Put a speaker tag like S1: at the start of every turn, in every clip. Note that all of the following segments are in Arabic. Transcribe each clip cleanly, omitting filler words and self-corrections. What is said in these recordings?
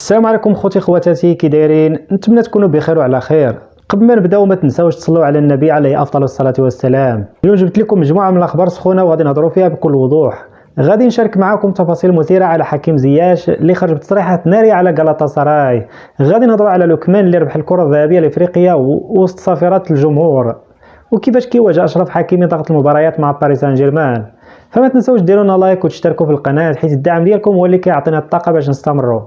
S1: السلام عليكم خوتي خواتاتي، كي دايرين؟ نتمنى تكونوا بخير وعلى خير. قبل ما نبداو ما تنساوش تصلوا على النبي عليه افضل الصلاه والسلام. اليوم جبت لكم مجموعه من الاخبار سخونه وغادي نهضروا فيها بكل وضوح. غادي نشارك معكم تفاصيل مثيره على حكيم زياش اللي خرج بتصريحات ناريه على غالاتا سراي. غادي نهضروا على لوكمان اللي ربح الكره الذهبيه الافريقيه وسط صافرات الجمهور، وكيفاش كيواجه اشرف حكيمي ضغط المباريات مع باريس سان جيرمان. فما تنساوش ديروا لنا لايك وتشتركوا في القناه حيت الدعم ديالكم هو اللي كيعطينا الطاقه باش نستمروا.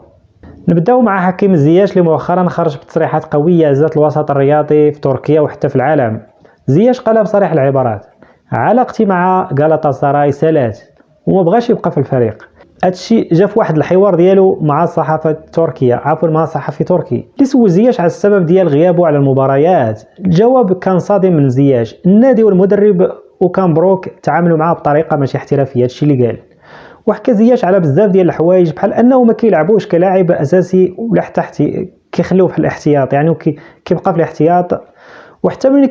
S1: نبداو مع حكيم زياش اللي مؤخرا خرج بتصريحات قويه هزت الوسط الرياضي في تركيا وحتى في العالم. زياش قال بصريح العبارات: علاقتي مع غالاتا سراي سالات وما بغاش يبقى في الفريق. هادشي جا في واحد الحوار ديالو مع الصحافه التركيه، مع صحفي تركي اللي سول زياش على السبب ديال غيابه على المباريات. الجواب كان صادم من زياش. النادي والمدرب وكان بروك تعاملوا معاه بطريقه ماشي احترافيه، هادشي اللي قال. وحكى زياش على بزاف ديال الحوايج بحال انه ما كيلعبوش كلاعب اساسي ولا حتى كيخليوه في الاحتياط، يعني كيبقى في الاحتياط، وحتى ملي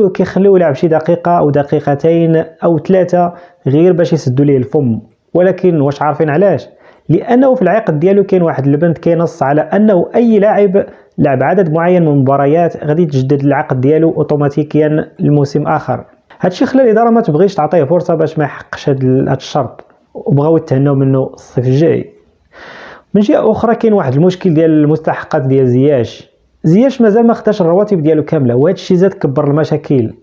S1: كيخليوه يلعب شي دقيقه او دقيقتين او ثلاثه غير باش يسدوا ليه الفم. ولكن واش عارفين علاش؟ لانه في العقد ديالو كاين واحد البند كينص على انه اي لاعب لعب عدد معين من المباريات غادي تجدد العقد ديالو اوتوماتيكيا لموسم اخر. هادشي خلى الاداره ما تبغيش تعطيه فرصه باش ما يحققش هاد الشرط، وبغاو يتهناو منه الصيف الجاي. من جهه اخرى كاين واحد المشكل ديال المستحقات ديال زياش مازال ما خداش الرواتب ديالو كامله، وهذا الشيء زاد كبر المشاكل.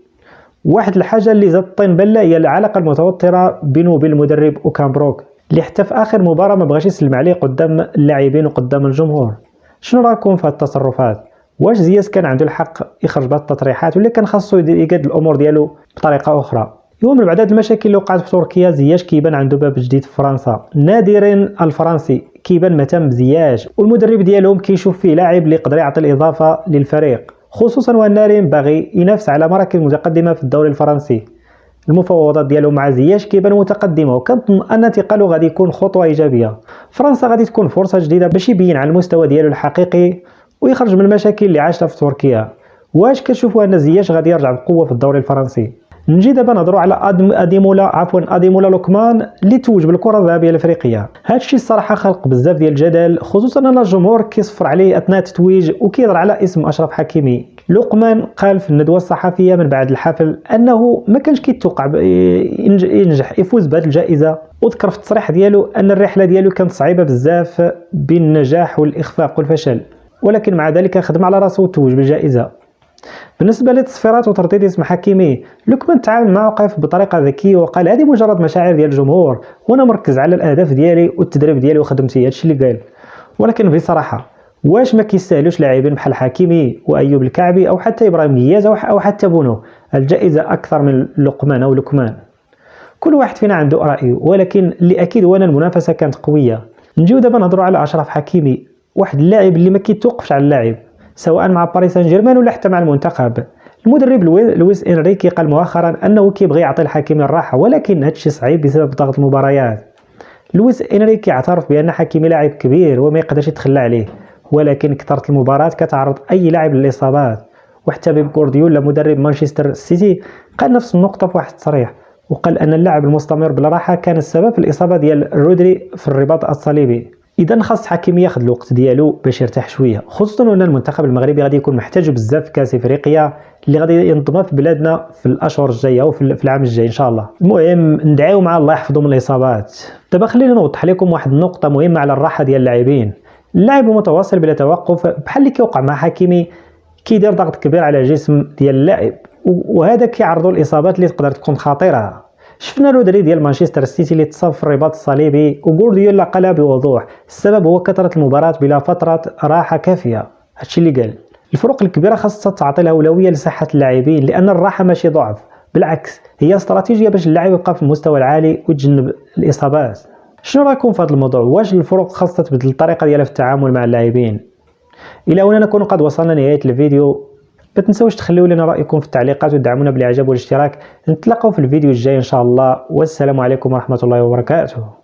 S1: واحد الحاجه اللي زاد طين بله هي العلاقه المتوتره بينه وبين المدرب اوكان بروك اللي حتى في اخر مباراه ما بغاش يسلم عليه قدام اللاعبين وقدام الجمهور. شنو راكم في هاد التصرفات؟ واش زياش كان عنده الحق يخرج بهاد التطريحات ولا كان خاصو يقاد الامور ديالو بطريقه اخرى؟ يوم من بعد هاد المشاكل اللي وقعت في تركيا، زياش كيبان عنده باب جديد في فرنسا. نادرين الفرنسي كيبان مهتم بزياش، والمدرب ديالهم كيشوف فيه لاعب اللي يقدر يعطي الاضافه للفريق، خصوصا وان نارين باغي ينافس على مراكز متقدمه في الدوري الفرنسي. المفاوضات ديالو مع زياش كيبان متقدمه، وكنظن ان انتقاله غادي يكون خطوه ايجابيه. فرنسا غادي تكون فرصه جديده باش يبين على المستوى ديالو الحقيقي ويخرج من المشاكل اللي عاشها في تركيا. واش كتشوفوا ان زياش غادي يرجع بقوه في الدوري الفرنسي؟ نجي دابا نهضروا على اديمولا لوكمان اللي توج بالكره الذهبيه الافريقيه. هادشي الصراحه خلق بزاف ديال الجدل، خصوصا ان الجمهور كيصفر عليه اثناء التتويج وكيهضر على اسم اشرف حكيمي. لوكمان قال في الندوه الصحفيه من بعد الحفل انه ما كانش كيتوقع ينجح يفوز بهذه الجائزه، وذكر في التصريح ديالو ان الرحله ديالو كانت صعيبه بزاف بين النجاح والاخفاق والفشل، ولكن مع ذلك خدم على راسه وتوج بالجائزه. بالنسبه للتصفيرات وترديد اسم حكيمي، لوكمان تعامل معه وقف بطريقه ذكيه وقال هذه مجرد مشاعر ديال الجمهور وانا مركز على الاهداف ديالي والتدريب ديالي وخدمتي، هادشي اللي قال. ولكن بصراحه واش ما كيستاهلوش لاعبين بحال حكيمي وايوب الكعبي او حتى ابراهيم دياز او حتى بونو الجائزه اكثر من لقمان او لوكمان؟ كل واحد فينا عنده رايه، ولكن اللي اكيد هو ان المنافسه كانت قويه. نجيو دابا نهضروا على اشرف حكيمي، واحد اللاعب اللي ما كيتوقفش على اللاعب سواء مع باريس سان جيرمان ولا حتى مع المنتخب. المدرب لويس انريكي قال مؤخرا انه كيبغي يعطي الحكيمي الراحه، ولكن هادشي صعيب بسبب ضغط المباريات. لويس انريكي اعترف بان حكيمي لاعب كبير وما يقدرش يتخلى عليه، ولكن كثره المباريات كتعرض اي لاعب للاصابات. وحتى بيب غوارديولا مدرب مانشستر سيتي قال نفس النقطه في واحد التصريح، وقال ان اللعب المستمر بالراحه كان السبب في الاصابه ديال رودري في الرباط الصليبي. اذا خاص حكيمي ياخذ الوقت ديالو باش يرتاح شويه، خصوصا ان المنتخب المغربي غادي يكون محتاج بزاف في كاس افريقيا اللي غادي ينظم في بلادنا في الاشهر الجايه وفي العام الجاي ان شاء الله. المهم ندعيو مع الله يحفظهم من الاصابات. دابا خلينا نوضح لكم واحد النقطه مهمه على الراحه ديال اللاعبين. اللاعب متواصل بلا توقف بحال اللي كيوقع مع حكيمي كيدير ضغط كبير على الجسم ديال اللاعب، وهذا كيعرضوا الاصابات اللي تقدر تكون خطيره. شفنا رودري ديال مانشستر سيتي اللي تصاب في الرباط الصليبي وغوارديولا قالها بوضوح، السبب هو كثره المباراه بلا فتره راحه كافيه. هادشي اللي قال. الفرق الكبيره خاصها تعطي الاولويه لصحه اللاعبين، لان الراحه ماشي ضعف، بالعكس هي استراتيجيه باش اللاعب يبقى في المستوى العالي ويتجنب الاصابات. شنو رايكم في هذا الموضوع؟ واش الفرق خاصها تبدل الطريقه ديالها في التعامل مع اللاعبين؟ الى هنا نكون قد وصلنا لنهايه الفيديو. ما تنسوش تخليوا لنا رايكم في التعليقات وتدعمونا بالاعجاب والاشتراك. نتلاقاو في الفيديو الجاي ان شاء الله، والسلام عليكم ورحمه الله وبركاته.